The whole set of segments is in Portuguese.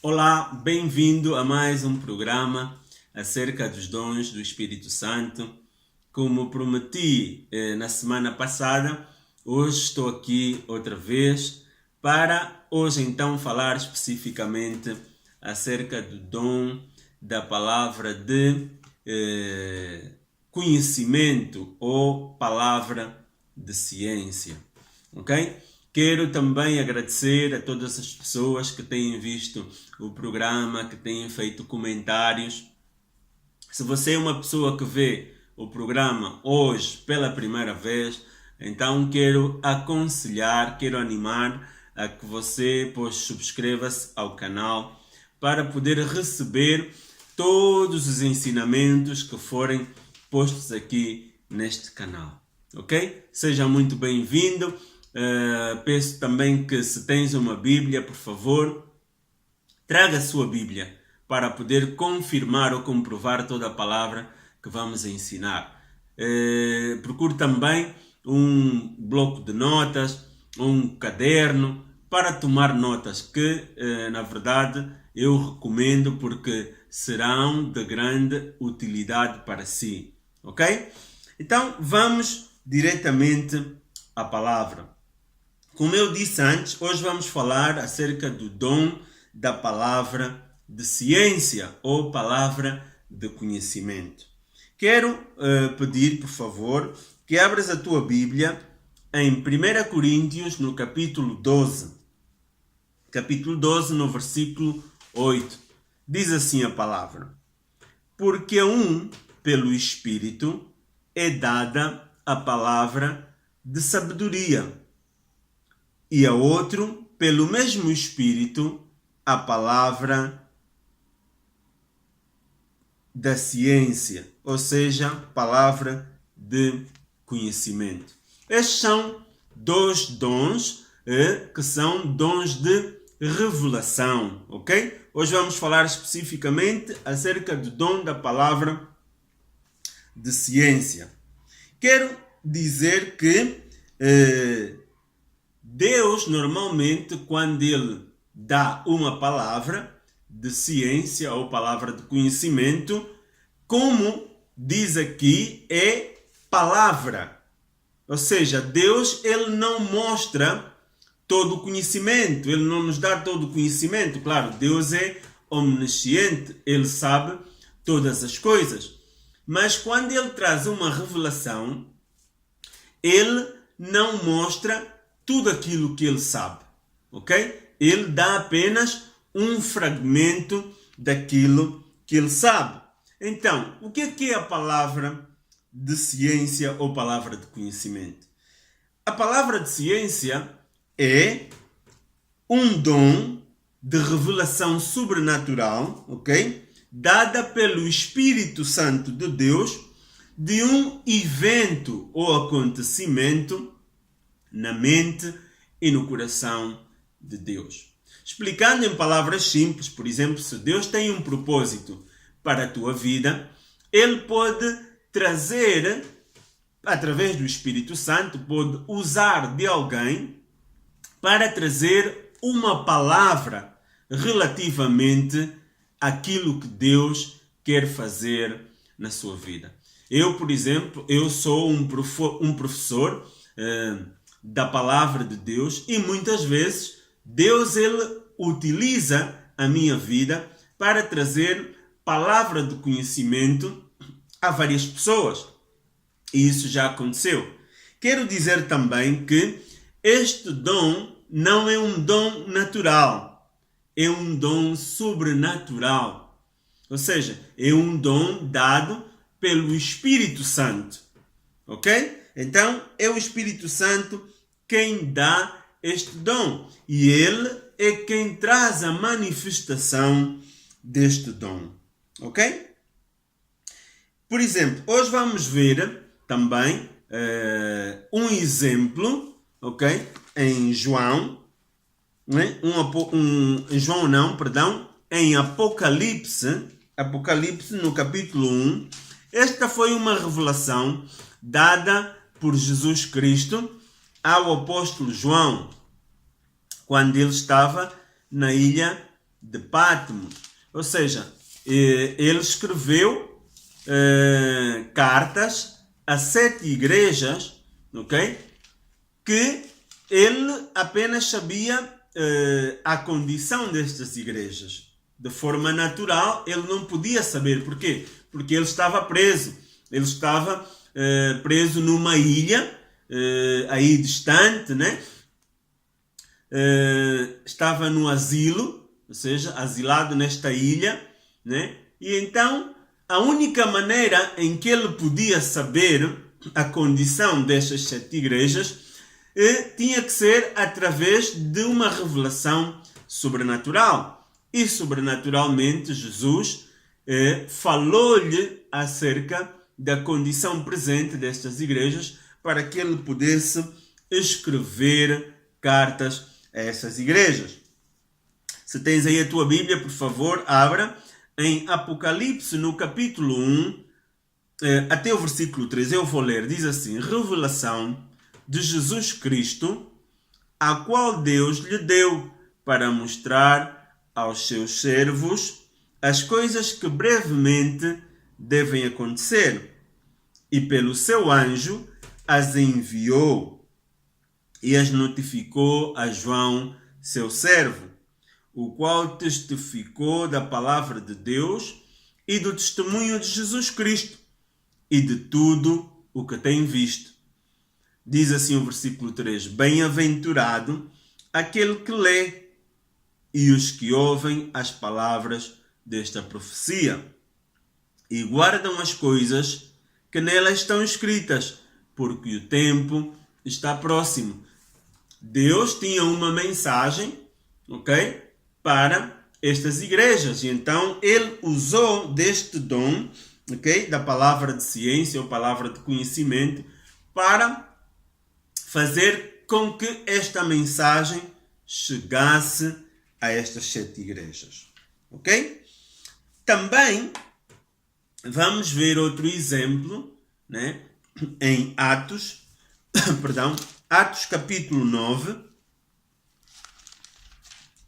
Olá, bem-vindo a mais um programa acerca dos dons do Espírito Santo. Como prometi na semana passada, hoje estou aqui outra vez para hoje então falar especificamente acerca do dom da palavra de conhecimento ou palavra de ciência, ok? Quero também agradecer a todas as pessoas que têm visto o programa, que têm feito comentários. Se você é uma pessoa que vê o programa hoje pela primeira vez, então quero aconselhar, quero animar a que você subscreva-se ao canal para poder receber todos os ensinamentos que forem postos aqui neste canal, ok? Seja muito bem-vindo. Peço também que, se tens uma Bíblia, por favor, traga a sua Bíblia para poder confirmar ou comprovar toda a palavra que vamos ensinar. Procure também um bloco de notas, um caderno para tomar notas, que na verdade eu recomendo porque serão de grande utilidade para si, ok? Então vamos diretamente à palavra. Como eu disse antes, hoje vamos falar acerca do dom da palavra de ciência ou palavra de conhecimento. Quero pedir, por favor, que abras a tua Bíblia em 1 Coríntios, no capítulo 12. Capítulo 12, no versículo 8. Diz assim a palavra: Porque a um, pelo Espírito, é dada a palavra de sabedoria, e a outro, pelo mesmo Espírito, a palavra da ciência, ou seja, palavra de conhecimento. Estes são dois dons que são dons de revelação, ok? Hoje vamos falar especificamente acerca do dom da palavra de ciência. Quero dizer que Deus, normalmente, quando Ele dá uma palavra de ciência ou palavra de conhecimento, como diz aqui, é palavra. Ou seja, Deus, Ele não mostra todo o conhecimento, Ele não nos dá todo o conhecimento. Claro, Deus é omnisciente, Ele sabe todas as coisas. Mas quando Ele traz uma revelação, Ele não mostra tudo aquilo que Ele sabe, ok? Ele dá apenas um fragmento daquilo que Ele sabe. Então, o que é a palavra de ciência ou palavra de conhecimento? A palavra de ciência é um dom de revelação sobrenatural, ok? Dada pelo Espírito Santo de Deus, de um evento ou acontecimento na mente e no coração de Deus. Explicando em palavras simples, por exemplo, se Deus tem um propósito para a tua vida, Ele pode trazer, através do Espírito Santo, pode usar de alguém para trazer uma palavra relativamente àquilo que Deus quer fazer na sua vida. Eu, por exemplo, eu sou um professor da palavra de Deus, e muitas vezes Deus, Ele utiliza a minha vida para trazer palavra de conhecimento a várias pessoas. E isso já aconteceu. Quero dizer também que este dom não é um dom natural, é um dom sobrenatural. Ou seja, é um dom dado pelo Espírito Santo. Ok? Então, é o Espírito Santo quem dá este dom. E Ele é quem traz a manifestação deste dom. Ok? Por exemplo, hoje vamos ver também um exemplo, ok? Em João, né? Em Apocalipse no capítulo 1. Esta foi uma revelação dada por Jesus Cristo ao apóstolo João, quando ele estava na ilha de Patmos. Ou seja, ele escreveu cartas a 7 igrejas, ok? Que ele apenas sabia a condição destas igrejas. De forma natural, ele não podia saber. Por quê? Porque ele estava preso. Ele estava preso numa ilha, aí distante, né? Estava no asilo, ou seja, asilado nesta ilha, né? E então, a única maneira em que ele podia saber a condição destas 7 igrejas tinha que ser através de uma revelação sobrenatural. E sobrenaturalmente Jesus falou-lhe acerca da condição presente destas igrejas para que ele pudesse escrever cartas a essas igrejas. Se tens aí a tua Bíblia, por favor, abra em Apocalipse, no capítulo 1, até o versículo 3. Eu vou ler. Diz assim: revelação de Jesus Cristo, a qual Deus lhe deu para mostrar aos seus servos as coisas que brevemente devem acontecer. E pelo seu anjo as enviou e as notificou a João, seu servo, o qual testificou da palavra de Deus e do testemunho de Jesus Cristo e de tudo o que tem visto. Diz assim o versículo 3: bem-aventurado aquele que lê e os que ouvem as palavras desta profecia e guardam as coisas que nela estão escritas, porque o tempo está próximo. Deus tinha uma mensagem, ok, para estas igrejas, e então ele usou deste dom, ok, da palavra de ciência ou palavra de conhecimento, para fazer com que esta mensagem chegasse a estas 7 igrejas, ok? Também vamos ver outro exemplo, né, em Atos, Atos capítulo 9,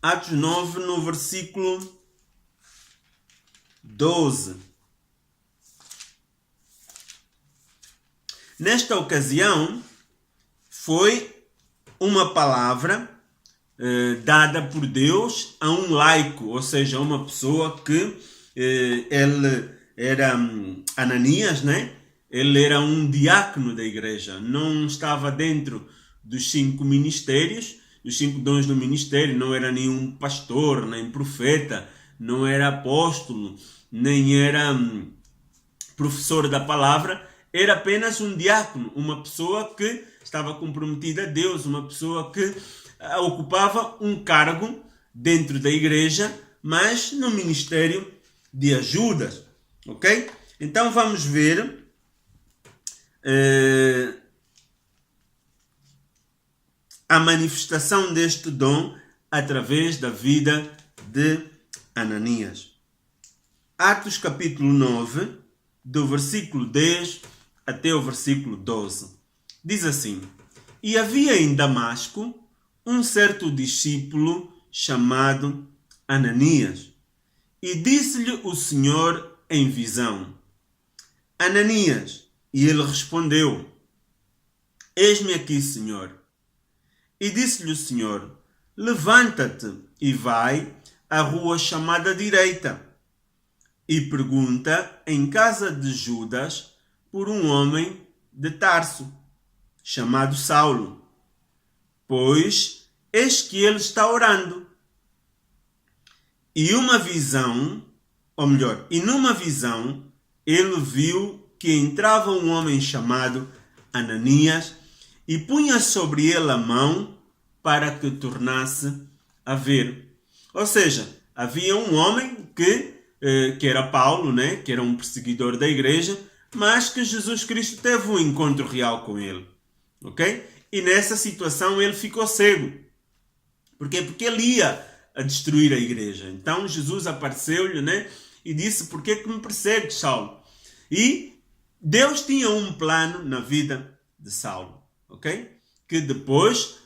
Atos 9 no versículo 12. Nesta ocasião, foi uma palavra dada por Deus a um laico, ou seja, uma pessoa que ele era Ananias, né? Ele era um diácono da igreja, não estava dentro dos 5 ministérios, os 5 dons do ministério, não era nenhum pastor, nem profeta, não era apóstolo, nem era professor da palavra, era apenas um diácono, uma pessoa que estava comprometida a Deus, uma pessoa que ocupava um cargo dentro da igreja, mas no ministério de ajudas, ok? Então vamos ver a manifestação deste dom através da vida de Ananias. Atos capítulo 9, do versículo 10 até o versículo 12. Diz assim: e havia em Damasco um certo discípulo chamado Ananias, e disse-lhe o Senhor em visão: Ananias. E ele respondeu: eis-me aqui, Senhor. E disse-lhe o Senhor: levanta-te e vai à rua chamada direita, e pergunta em casa de Judas por um homem de Tarso, chamado Saulo, pois eis que ele está orando. E numa visão, ele viu que entrava um homem chamado Ananias e punha sobre ele a mão para que tornasse a ver. Ou seja, havia um homem que era Paulo, né? Que era um perseguidor da igreja, mas que Jesus Cristo teve um encontro real com ele. Ok? E nessa situação ele ficou cego. Por quê? Porque ele ia a destruir a igreja. Então Jesus apareceu-lhe, né? E disse: por que me persegues, Saulo? E Deus tinha um plano na vida de Saulo, ok? Que depois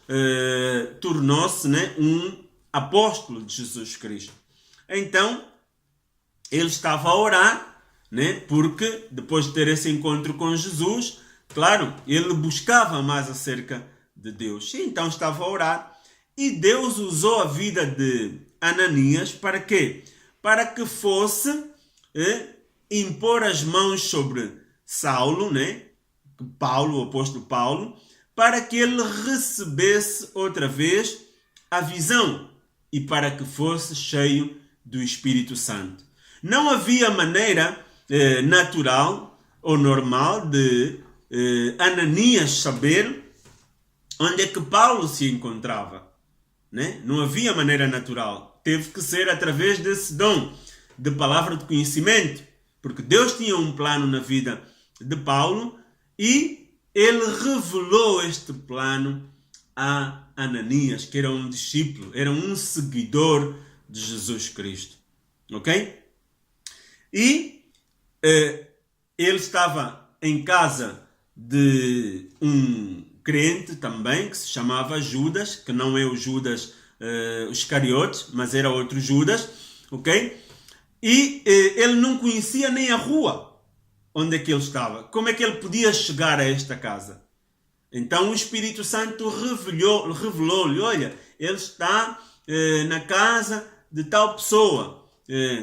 tornou-se, né, um apóstolo de Jesus Cristo. Então, ele estava a orar, né? Porque depois de ter esse encontro com Jesus, claro, ele buscava mais acerca de Deus. E então estava a orar. E Deus usou a vida de Ananias para quê? Para que fosse impor as mãos sobre Saulo, né? Paulo, o apóstolo Paulo, para que ele recebesse outra vez a visão e para que fosse cheio do Espírito Santo. Não havia maneira natural ou normal de Ananias saber onde é que Paulo se encontrava. Né? Não havia maneira natural. Teve que ser através desse dom de palavra de conhecimento, porque Deus tinha um plano na vida de Paulo e ele revelou este plano a Ananias, que era um discípulo, era um seguidor de Jesus Cristo. Ok? E ele estava em casa de um crente também, que se chamava Judas, que não é o Judas Iscariotes, mas era outro Judas, ok? E ele não conhecia nem a rua onde é que ele estava. Como é que ele podia chegar a esta casa? Então o Espírito Santo revelou-lhe, olha, ele está na casa de tal pessoa,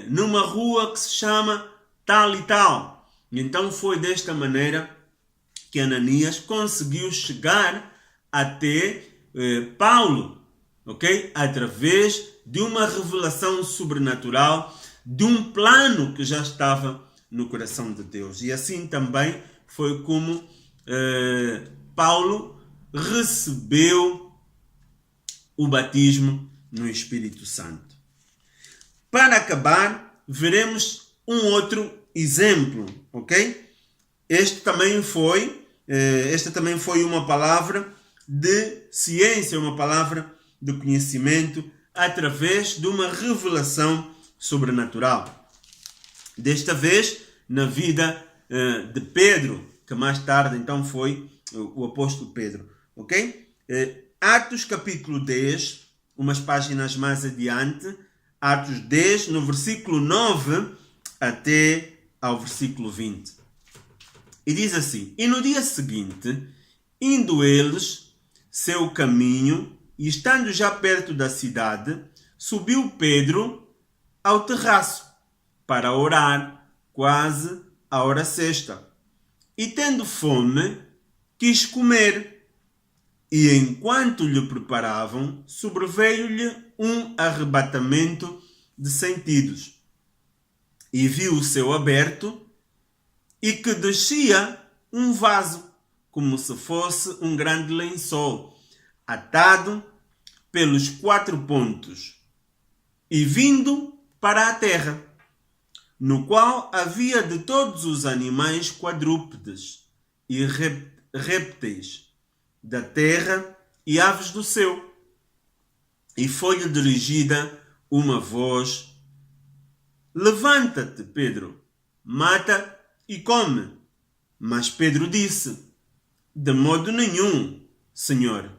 numa rua que se chama tal e tal. Então foi desta maneira que Ananias conseguiu chegar até Paulo, ok? Através de uma revelação sobrenatural, de um plano que já estava no coração de Deus. E assim também foi como Paulo recebeu o batismo no Espírito Santo. Para acabar, veremos um outro exemplo, ok? Esta também foi uma palavra de ciência, uma palavra de conhecimento através de uma revelação sobrenatural. Desta vez, na vida de Pedro, que mais tarde então foi o apóstolo Pedro. Ok? Atos capítulo 10, umas páginas mais adiante, Atos 10, no versículo 9 até ao versículo 20. E diz assim: E no dia seguinte, indo eles seu caminho, e estando já perto da cidade, subiu Pedro ao terraço para orar, quase à hora sexta. E tendo fome, quis comer. E enquanto lhe preparavam, sobreveio-lhe um arrebatamento de sentidos. E viu o céu aberto, e que descia um vaso, como se fosse um grande lençol, atado pelos 4 pontos, e vindo para a terra, no qual havia de todos os animais quadrúpedes e répteis da terra e aves do céu. E foi-lhe dirigida uma voz: Levanta-te, Pedro, mata e come. Mas Pedro disse: De modo nenhum, Senhor,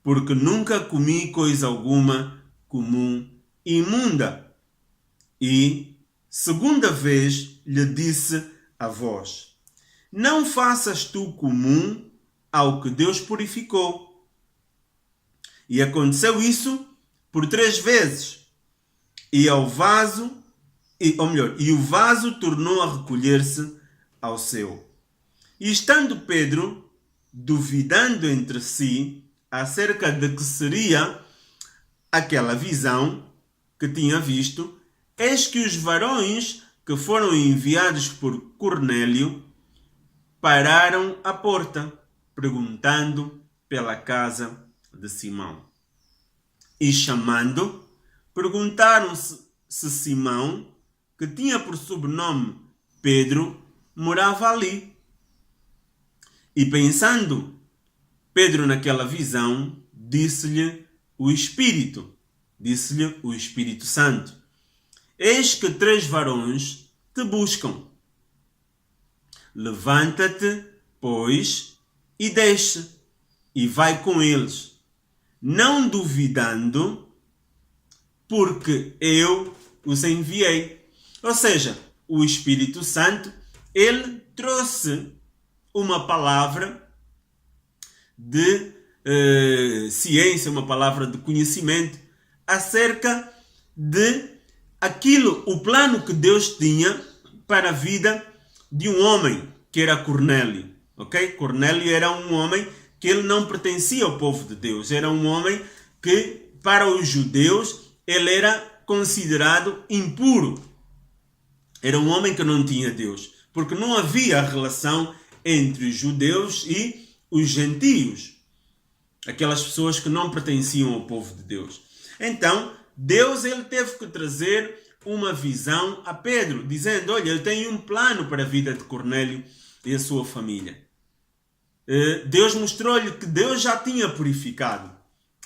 porque nunca comi coisa alguma comum e imunda. E, segunda vez, lhe disse a voz: Não faças tu comum ao que Deus purificou. E aconteceu isso por 3 vezes. E o vaso tornou a recolher-se ao céu. E estando Pedro duvidando entre si acerca de que seria aquela visão que tinha visto, eis que os varões que foram enviados por Cornélio pararam à porta, perguntando pela casa de Simão. E chamando, perguntaram-se se Simão, que tinha por sobrenome Pedro, morava ali. E pensando Pedro naquela visão, disse-lhe o Espírito Santo: Eis que 3 varões te buscam. Levanta-te, pois, e desce, e vai com eles, não duvidando, porque eu os enviei. Ou seja, o Espírito Santo, ele trouxe uma palavra de ciência, uma palavra de conhecimento acerca de aquilo, o plano que Deus tinha para a vida de um homem, que era Cornélio. Ok? Cornélio era um homem que ele não pertencia ao povo de Deus. Era um homem que, para os judeus, ele era considerado impuro. Era um homem que não tinha Deus. Porque não havia relação entre os judeus e os gentios. Aquelas pessoas que não pertenciam ao povo de Deus. Então, Deus ele teve que trazer uma visão a Pedro, dizendo, olha, eu tenho um plano para a vida de Cornélio e a sua família. Deus mostrou-lhe que Deus já tinha purificado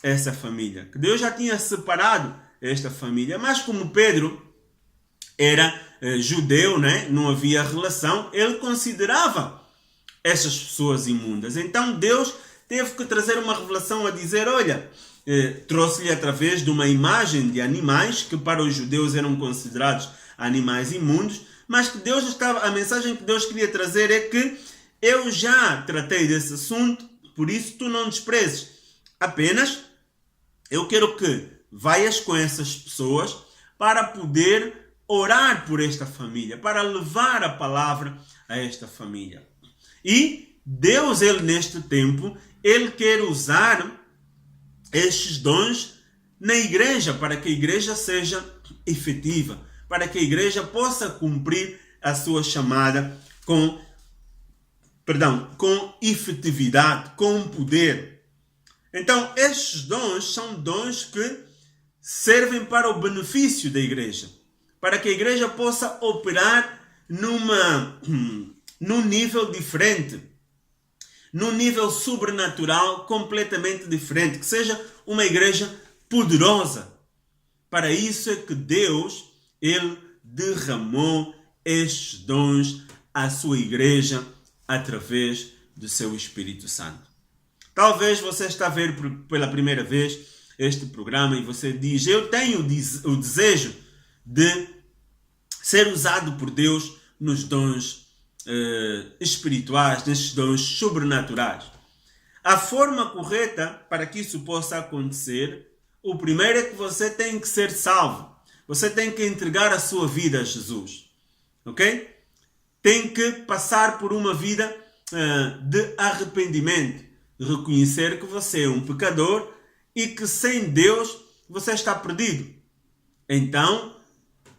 essa família, que Deus já tinha separado esta família, mas como Pedro era judeu, né? Não havia relação, ele considerava essas pessoas imundas. Então Deus teve que trazer uma revelação a dizer, olha, trouxe-lhe através de uma imagem de animais que para os judeus eram considerados animais imundos, mas que a mensagem que Deus queria trazer é que eu já tratei desse assunto, por isso tu não desprezes. Apenas eu quero que vaias com essas pessoas para poder orar por esta família, para levar a palavra a esta família. E Deus, ele neste tempo, ele quer usar estes dons na igreja, para que a igreja seja efetiva, para que a igreja possa cumprir a sua chamada com efetividade, com poder. Então, estes dons são dons que servem para o benefício da igreja, para que a igreja possa operar num nível diferente, num nível sobrenatural completamente diferente, que seja uma igreja poderosa. Para isso é que Deus, ele derramou estes dons à sua igreja através do seu Espírito Santo. Talvez você está a ver pela primeira vez este programa e você diz, eu tenho o desejo de ser usado por Deus nos dons espirituais, nesses dons sobrenaturais. A forma correta para que isso possa acontecer, o primeiro é que você tem que ser salvo. Você tem que entregar a sua vida a Jesus. Ok? Tem que passar por uma vida de arrependimento. Reconhecer que você é um pecador e que sem Deus você está perdido. Então,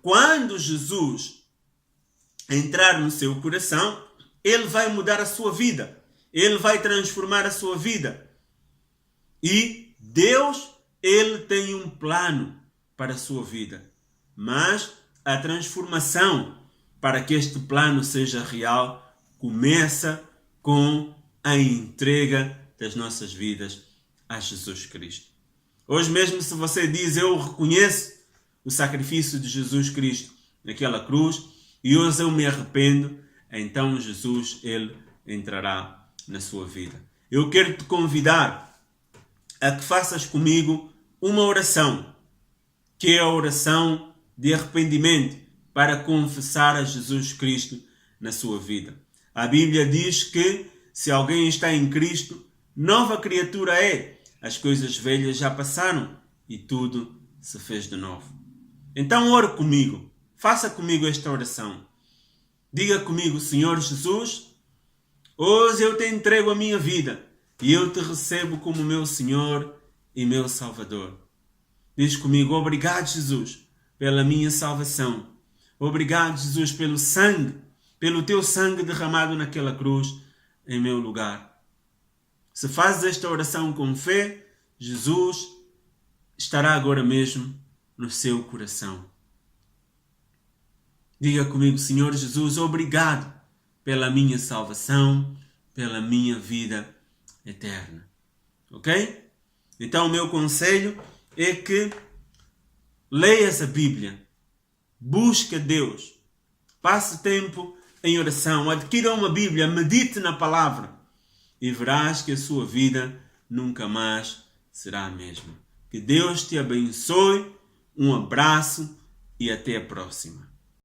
quando Jesus entrar no seu coração, ele vai mudar a sua vida. Ele vai transformar a sua vida. E Deus, ele tem um plano para a sua vida. Mas a transformação para que este plano seja real começa com a entrega das nossas vidas a Jesus Cristo. Hoje mesmo, se você diz, eu reconheço o sacrifício de Jesus Cristo naquela cruz e hoje eu me arrependo, então Jesus, ele entrará na sua vida. Eu quero te convidar a que faças comigo uma oração, que é a oração de arrependimento para confessar a Jesus Cristo na sua vida. A Bíblia diz que se alguém está em Cristo, nova criatura é. As coisas velhas já passaram e tudo se fez de novo. Então ore comigo. Faça comigo esta oração. Diga comigo, Senhor Jesus, hoje eu te entrego a minha vida e eu te recebo como meu Senhor e meu Salvador. Diz comigo, obrigado Jesus pela minha salvação. Obrigado Jesus pelo sangue, pelo teu sangue derramado naquela cruz em meu lugar. Se fazes esta oração com fé, Jesus estará agora mesmo no seu coração. Diga comigo, Senhor Jesus, obrigado pela minha salvação, pela minha vida eterna. Ok? Então o meu conselho é que leias a Bíblia, busque Deus, passe tempo em oração, adquira uma Bíblia, medite na palavra e verás que a sua vida nunca mais será a mesma. Que Deus te abençoe, um abraço e até a próxima.